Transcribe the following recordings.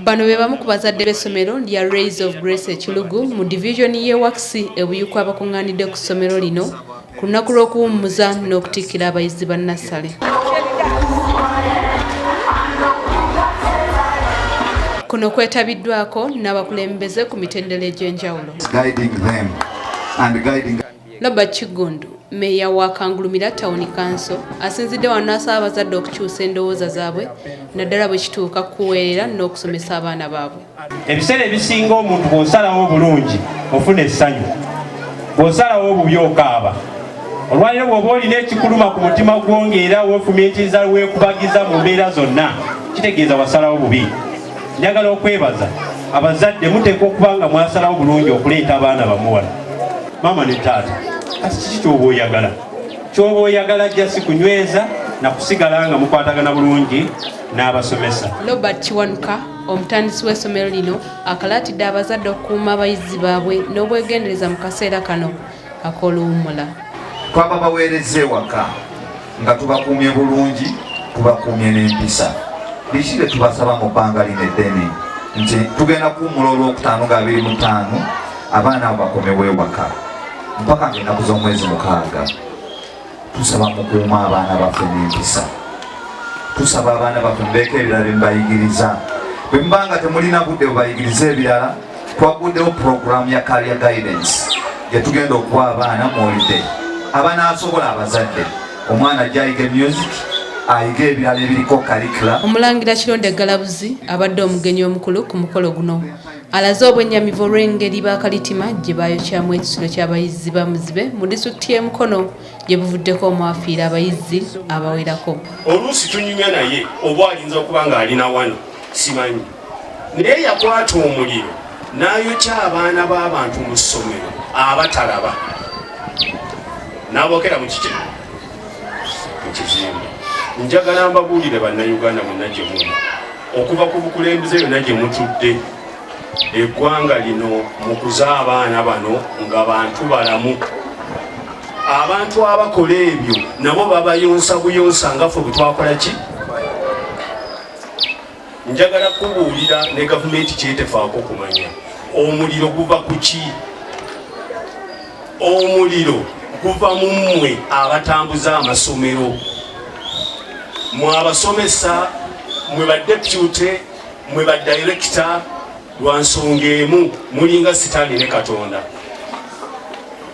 Bano be bamu ku bazadde b'essomero lya Rays of Grace Ekilugu mu division y'e Wakisi ebuyuko abakungaanidde ku ssomero lino ku lunaku lw'okuwummuza n'okutikkira abayizi ba nnassale. Kuno kwetabiddwako n'abakulembeze ku mitendera egy'enjawulo. Robert Kigundu, Meya wa Kangulumira Town Council, asinzidde wano asaba abazadde okukyusa endowooza zaabwe naddala bwe kituuka kuweerera n'okusomesa abaana baabwe. Ebiseera ebisinga omuntu bw'osalawo obulungi ofuna essanyu, bw'osalawo obubi okaaba. Olwaliro bw'oba olina ekikuluma ku mutima gwongeera weefumiitiriza weekubagiza mu mbeera zonna, kitegeeza wasalawo bubi. Njagala okwebaza abazadde muteekwa okuba nga mwasalawo bulungi okuleeta abaana bamuwala. Mama ne taata, kasi kiki ky'oba oyagala? Ky'oba oyagala ajja si kunyweza na kusigala nga mukwatagana bulungi n'abasomesa. Robert Kiwanuka, omutandisi w'essomero lino, akalatidde abazadde okukuuma abayizi baabwe n'obwegendereza mu kaseera kano ak'oluwummula. Twaba baweereza ewaka nga tubakuumye bulungi, tubakuumye n'empisa. Biki bye tubasaba mu bbanga lino eddene nti tugenda kuwummula olwokutaano nga 25 abaana abo bakomebwa ewaka mpaka ng'ennaku z'omwezi 6. Tusaba mukuuma abaana baffe n'empisa. Tusaba abaana baffe mubeeko ebirala bye mubayigiriza. Bwe muba nga temulina budde bubayigiriza ebirala, twaguddewo puroguramu ya career guidance gye tugenda okuwa abaana mu holiday. Abanaasobola abazadde, omwana ajja ayiga music, ayiga ebirala ebiriko curricula. Omulangira Kironde Galabuzi abadde omugenyi omukulu ku mukolo guno. Alaze obwennyamivu olw'engeri bakalitima gye baayokyamu ekisulo ky'abayizi ba Muzibe mu disitulikiti y'e Mukono gye buvuddeko omwafiira abayizi abawerako. Oluusi tunyumya naye oba alinza okuba ng'alina wano simanyi. Naye yakwata omuliro n'ayokya abaana b'abantu mu ssomero abatalaba. N'abookera mu kiki? Mu kizimbe. Njagala mbabuulire bannayuganda mwenna gye muli. Okuva ku bukulembeze yonna gye mutudde, eggwanga lino mu kuza abaana bano nga bantu balamu. Abantu abakola ebyo nabo babayonsa buyonsa nga ffe bwe twakola ki? Njagala kubuulira ne gavumenti kyetefaako kumanya. Omuliro guva ku ki? Omuliro guva mu mmwe abatambuza amasomero. Mwe abasomesa, mwe baddepute, mwe badirekita, lwa nsonga emu mulinga Sitaani ne Katonda.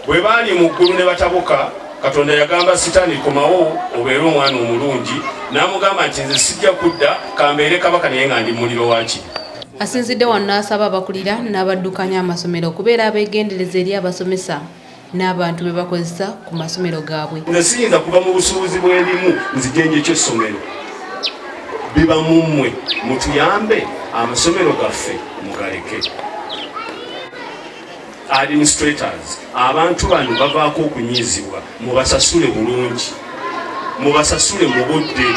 Bwe baali mu ggulu ne batabuka, Katonda yagamba Sitaani komawo obeere omwana omulungi, n'amugamba nti nze sijja kudda kambeere kabaka naye nga ndi muliro waki. Asinzidde wano n'asaba abakulira n'abaddukanya amasomero okubeera abegendereza eri abasomesa n'abantu be bakozesa ku masomero gaabwe. Nze siyinza kuva mu busuubuzi bw'endimu nzigenje ky'essomero. Biba mummwe mutuyambe amasomero gaffe mugaleke. Administrators, abantu bano bavaako okunyiizibwa, mubasasule bulungi, mubasasule mu budde.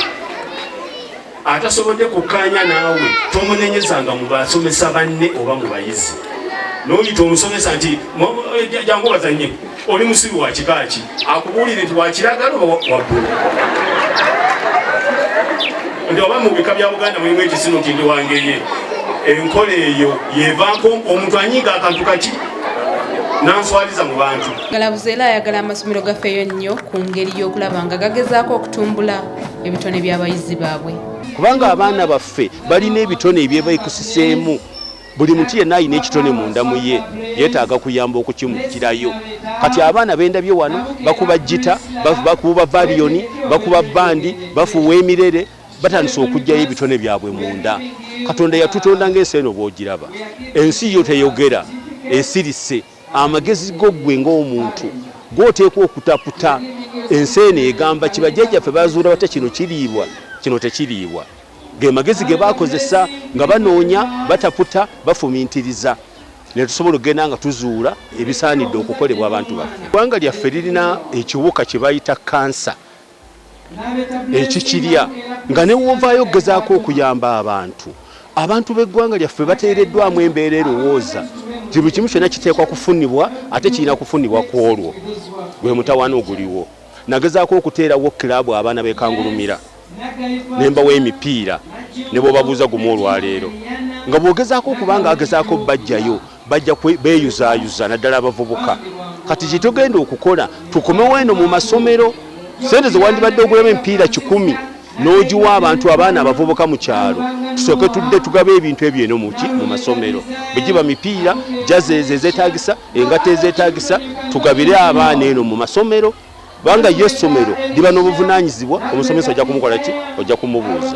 Atasobodde kukkaanya naawe tomunenyezanga mu basomesa banne oba mu bayizi. N'oyita omusomesa nti jangu bazannye oli musiru wa kika ki, akubuulire nti wa kiragala oba waggulu. Nti oba mu bika bya Buganda mulimu ekisino nti ndi wangeye. Enkola eyo yeevaako omuntu anyiga akantu kaki n'answaliza mu bantu. Galabuzi era ayagala amasomero gafeeyo nnyo ku ngeri y'okulaba nga gagezaako okutumbula ebitone by'abayizi baabwe. Kubanga abaana baffe balina ebitone ebyebayikusiseemu. Buli muntu yenna alina ekitone munda mu ye, yeetaaga kuyamba okukimugirayo. Kati abaana bendabye wano bakuba jita, bakuba valiyoni, bakuba bandi, bafuwa emirere, batandise okuggyayo ebitone byabwe munda. Katonda yatutonda ng'ensi eno bw'ogiraba. Ensi yo teyogera, esirise. Amagezi go ggwe ng'omuntu g'oteekwa okutaputa. Ensi eno egamba kibajjajjaffe bazuula bata kino kiriibwa, kino tekiriibwa. Ge magezi ge bakozesa nga banoonya, bataputa, bafumiintiriza. Ne tusobola okugenda nga tuzuula ebisaanidde okukolebwa abantu baffe. Eggwanga lyaffe lirina ekiwuka kye bayita kansa ekikirya nga ne wovaayo okugezaako okuyamba abantu. Abantu b'eggwanga lyaffe bateereddwamu embeera erowooza nti buli kimu kyonna kiteekwa kufunibwa ate kirina kufunibwa ku olwo. Gwe mutawaana oguliwo. Nagezaako okuteerawo kiraabu abaana b'e Kangulumira. Nemba w'emipiira ne bw'obabuuza gumu olwaleero nga bwogezaako okubanga agezaako bajjayo bajja beeyuzaayuza naddala abavubuka. Kati kye tugenda okukola tukomewo eno mu masomero. Sente ze wandibadde ogulamu emipiira 10 n'ogiwa abantu abaana abavubuka mu kyalo, tusooke tudde tugabe ebintu ebyo eno mu masomero. Bwe giba mipiira jaze ezeetaagisa, engato ezeetaagisa, tugabire abaana eno mu masomero. Banga ye essomero liba n'obuvunaanyizibwa, omusomesa ojja kumukola ki? Ojja kumubuuza.